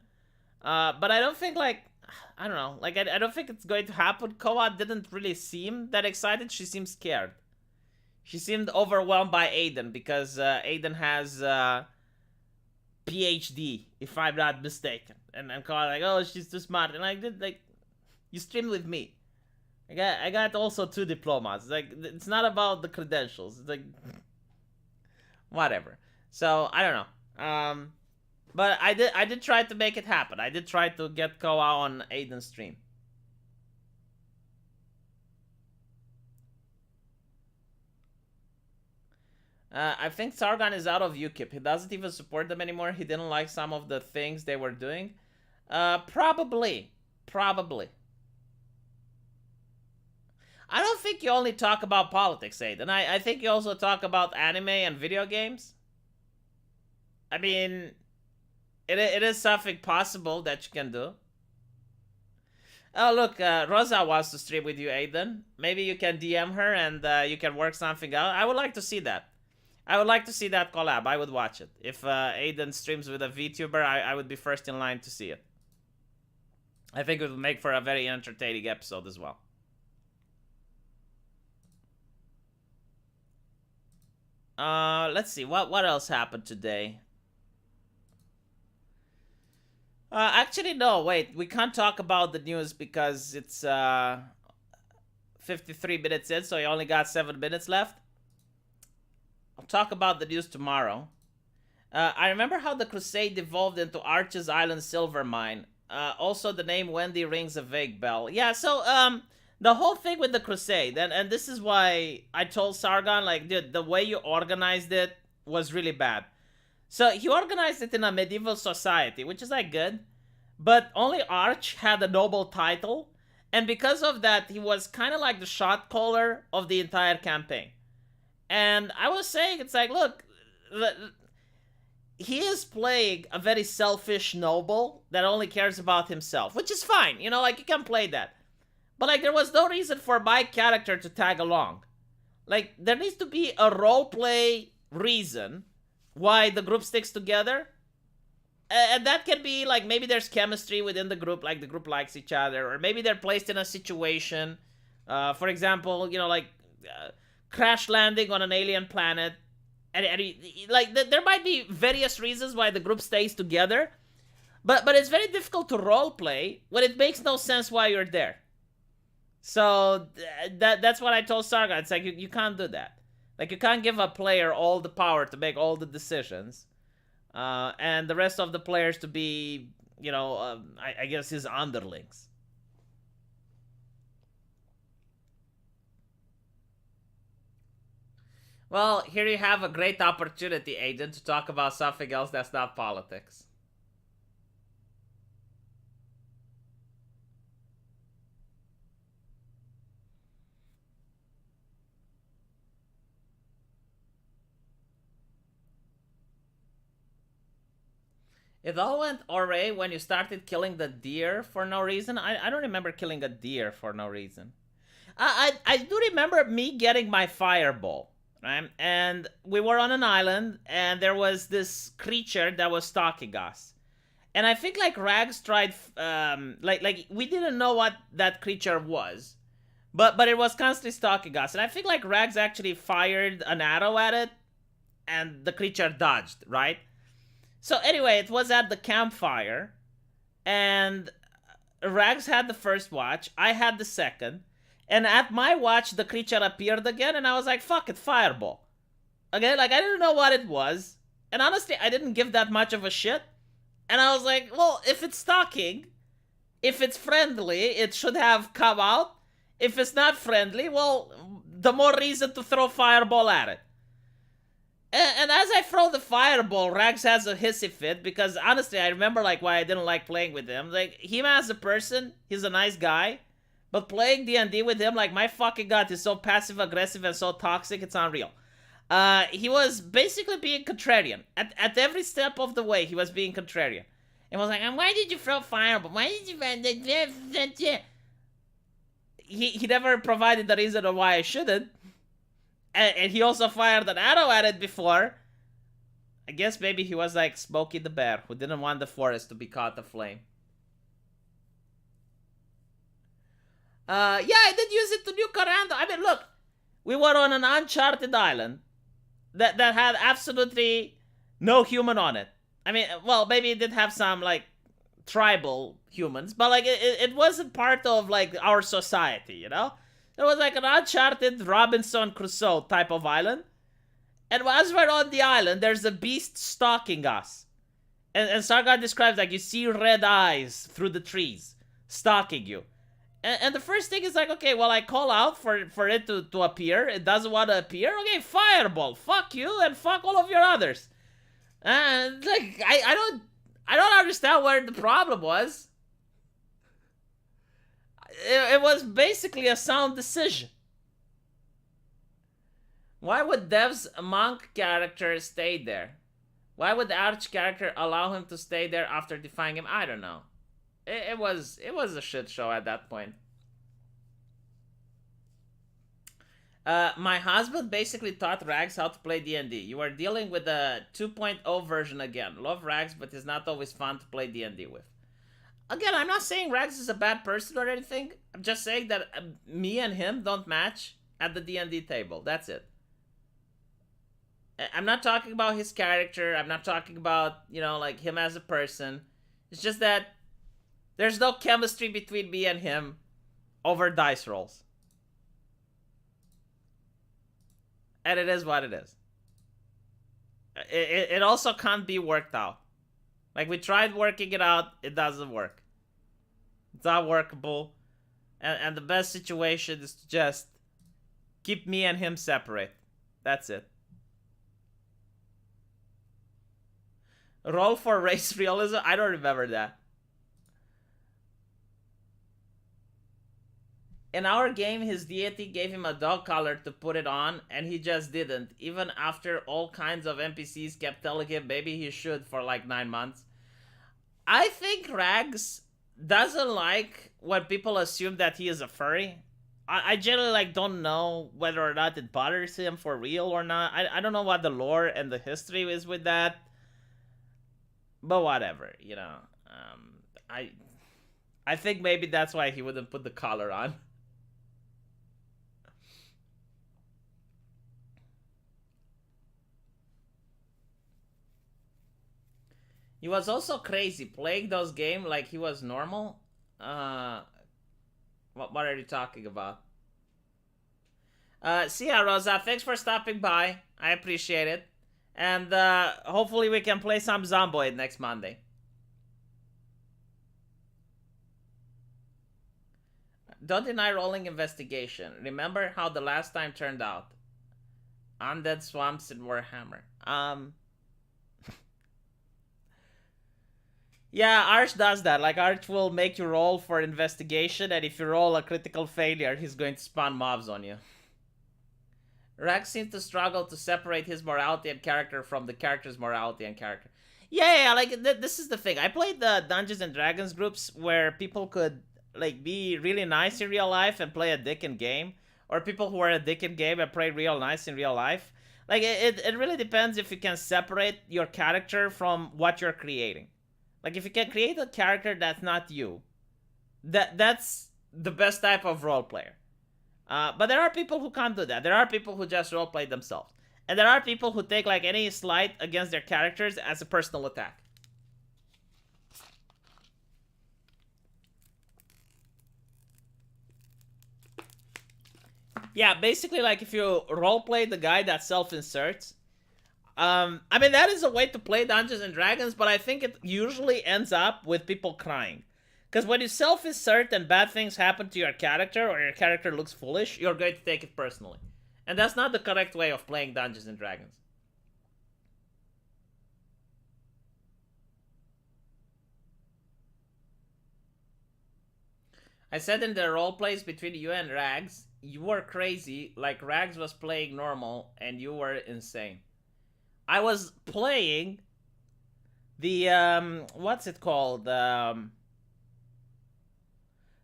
A: But I don't think, like, I don't know. Like, I don't think it's going to happen. Koa didn't really seem that excited. She seemed scared. She seemed overwhelmed by Aiden because Aiden has PhD, if I'm not mistaken. And Koa like, oh, she's too smart. And I did, like, you streamed with me. I got also 2 diplomas. Like, it's not about the credentials. It's like, whatever. So I don't know. But I did try to make it happen. I did try to get Koa on Aiden's stream. I think Sargon is out of UKIP. He doesn't even support them anymore. He didn't like some of the things they were doing. Probably. I don't think you only talk about politics, Aiden. I think you also talk about anime and video games. I mean, it is something possible that you can do. Oh, look, Rosa wants to stream with you, Aiden. Maybe you can DM her and you can work something out. I would like to see that. I would like to see that collab. I would watch it. If Aiden streams with a VTuber, I would be first in line to see it. I think it would make for a very entertaining episode as well. Let's see. What else happened today? Actually, no, wait. We can't talk about the news because it's 53 minutes in, so you only got 7 minutes left. I'll talk about the news tomorrow. I remember how the Crusade evolved into Arches Island Silver Mine. Also, the name Wendy rings a vague bell. Yeah, so, the whole thing with the Crusade, and this is why I told Sargon, like, dude, the way you organized it was really bad. So he organized it in a medieval society, which is, like, good. But only Arch had a noble title. And because of that, he was kind of like the shot caller of the entire campaign. And I was saying, it's like, look, he is playing a very selfish noble that only cares about himself. Which is fine, you know, like, you can play that. But, like, there was no reason for my character to tag along. Like, there needs to be a roleplay reason why the group sticks together. And that can be, like, maybe there's chemistry within the group, like the group likes each other. Or maybe they're placed in a situation, for example, you know, like, crash landing on an alien planet. And like, there might be various reasons why the group stays together. But it's very difficult to roleplay when it makes no sense why you're there. So that's what I told Sargon. It's like, you can't do that. Like, you can't give a player all the power to make all the decisions, and the rest of the players to be, you know, I guess his underlings. Well, here you have a great opportunity, Aiden, to talk about something else that's not politics. It all went alright when you started killing the deer for no reason. I don't remember killing a deer for no reason. I do remember me getting my fireball, right? And we were on an island, and there was this creature that was stalking us. And I think like Rags tried, like we didn't know what that creature was, but it was constantly stalking us. And I think like Rags actually fired an arrow at it, and the creature dodged, right? So anyway, it was at the campfire, and Rags had the first watch. I had the second. And at my watch, the creature appeared again, and I was like, fuck it, fireball. Okay, like, I didn't know what it was. And honestly, I didn't give that much of a shit. And I was like, well, if it's stalking, if it's friendly, it should have come out. If it's not friendly, well, the more reason to throw fireball at it. And as I throw the fireball, Rags has a hissy fit because honestly, I remember like why I didn't like playing with him. Like, him as a person, he's a nice guy. But playing D&D with him, like, my fucking god, he's so passive-aggressive and so toxic, it's unreal. He was basically being contrarian. At every step of the way, he was being contrarian. And was like, and why did you throw fireball? Why did you... He never provided the reason of why I shouldn't. And he also fired an arrow at it before. I guess maybe he was like Smokey the Bear, who didn't want the forest to be caught aflame. Yeah, I did use it to nuke around. I mean, look, we were on an uncharted island that had absolutely no human on it. I mean, well, maybe it did have some, like, tribal humans, but, like, it wasn't part of, like, our society, you know? It was, like, an uncharted Robinson Crusoe type of island. And as we're on the island, there's a beast stalking us. And Sargon describes, like, you see red eyes through the trees stalking you. And the first thing is like, okay, well, I call out for it to appear. It doesn't want to appear. Okay, fireball. Fuck you and fuck all of your others. And like, I don't understand where the problem was. It was basically a sound decision. Why would Dev's monk character stay there? Why would the arch character allow him to stay there after defying him? I don't know. It was a shit show at that point. My husband basically taught Rags how to play D&D. You are dealing with a 2.0 version again. Love Rags, but it's not always fun to play D&D with. Again, I'm not saying Rags is a bad person or anything. I'm just saying that me and him don't match at the D&D table. That's it. I'm not talking about his character. I'm not talking about, you know, like him as a person. It's just that there's no chemistry between me and him over dice rolls. And it is what it is. It also can't be worked out. Like, we tried working it out, it doesn't work. It's not workable. And the best situation is to just keep me and him separate. That's it. Roll for race realism? I don't remember that. In our game, his deity gave him a dog collar to put it on, and he just didn't. Even after all kinds of NPCs kept telling him maybe he should for like 9 months. I think Rags doesn't like when people assume that he is a furry. I generally like don't know whether or not it bothers him for real or not. I don't know what the lore and the history is with that. But whatever, you know. I think maybe that's why he wouldn't put the collar on. He was also crazy playing those games like he was normal. What are you talking about? See ya, Rosa. Thanks for stopping by. I appreciate it. And hopefully we can play some Zomboid next Monday. Don't deny rolling investigation. Remember how the last time turned out. Undead swamps in Warhammer. Yeah, Arch does that. Like, Arch will make you roll for investigation, and if you roll a critical failure, he's going to spawn mobs on you. Rex seems to struggle to separate his morality and character from the character's morality and character. Yeah, like, this is the thing. I played the Dungeons and Dragons groups where people could, like, be really nice in real life and play a dick in game. Or people who are a dick in game and play real nice in real life. Like, it really depends if you can separate your character from what you're creating. Like, if you can create a character that's not you, that's the best type of role player. But there are people who can't do that. There are people who just roleplay themselves. And there are people who take, like, any slight against their characters as a personal attack. Yeah, basically, like, if you roleplay the guy that self-inserts, I mean, that is a way to play Dungeons and Dragons, but I think it usually ends up with people crying. Because when you self-insert and bad things happen to your character, or your character looks foolish, you're going to take it personally. And that's not the correct way of playing Dungeons and Dragons. I said in the roleplays between you and Rags, you were crazy, like Rags was playing normal, and you were insane. I was playing the, what's it called?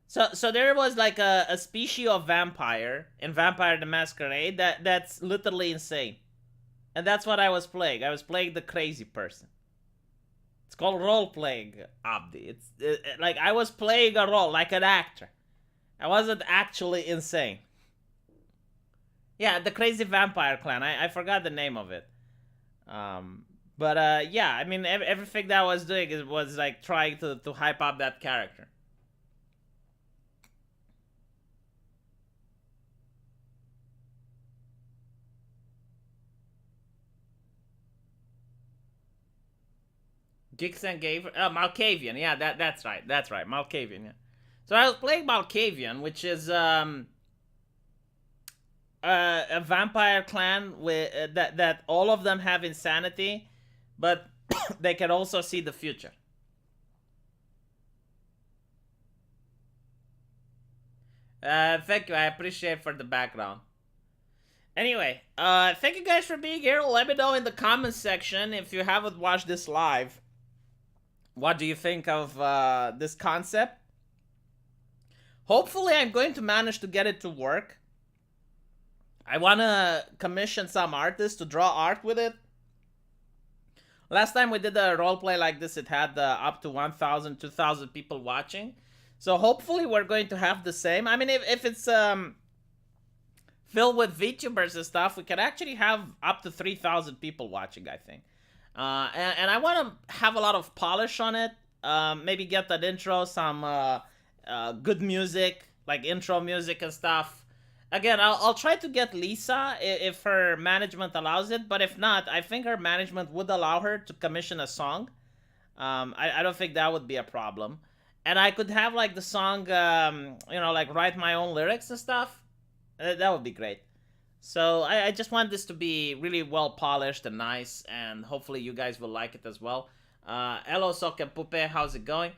A: So there was like a species of vampire in Vampire the Masquerade that's literally insane. And that's what I was playing. I was playing the crazy person. It's called role-playing, Abdi. Like, I was playing a role, like an actor. I wasn't actually insane. Yeah, the Crazy Vampire Clan. I forgot the name of it. But yeah, I mean, everything that I was doing was like trying to hype up that character. Gixen gave Malkavian. Yeah, that's right. That's right. Malkavian. Yeah. So I was playing Malkavian, which is a vampire clan with that all of them have insanity, but they can also see the future. Thank you. I appreciate for the background. Anyway, thank you guys for being here. Let me know in the comments section if you haven't watched this live. What do you think of this concept? Hopefully I'm going to manage to get it to work. I want to commission some artists to draw art with it. Last time we did a roleplay like this, it had up to 1,000, 2,000 people watching. So hopefully we're going to have the same. I mean, if it's filled with VTubers and stuff, we can actually have up to 3,000 people watching, I think. And I want to have a lot of polish on it. Maybe get that intro, some good music, like intro music and stuff. Again, I'll try to get Lisa if her management allows it, but if not, I think her management would allow her to commission a song. I don't think that would be a problem. And I could have like the song, you know, like write my own lyrics and stuff. That would be great. So I just want this to be really well polished and nice, and hopefully you guys will like it as well. Hello, Sok and Pupe, how's it going?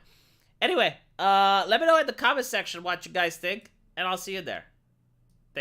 A: Anyway, let me know in the comment section what you guys think, and I'll see you there.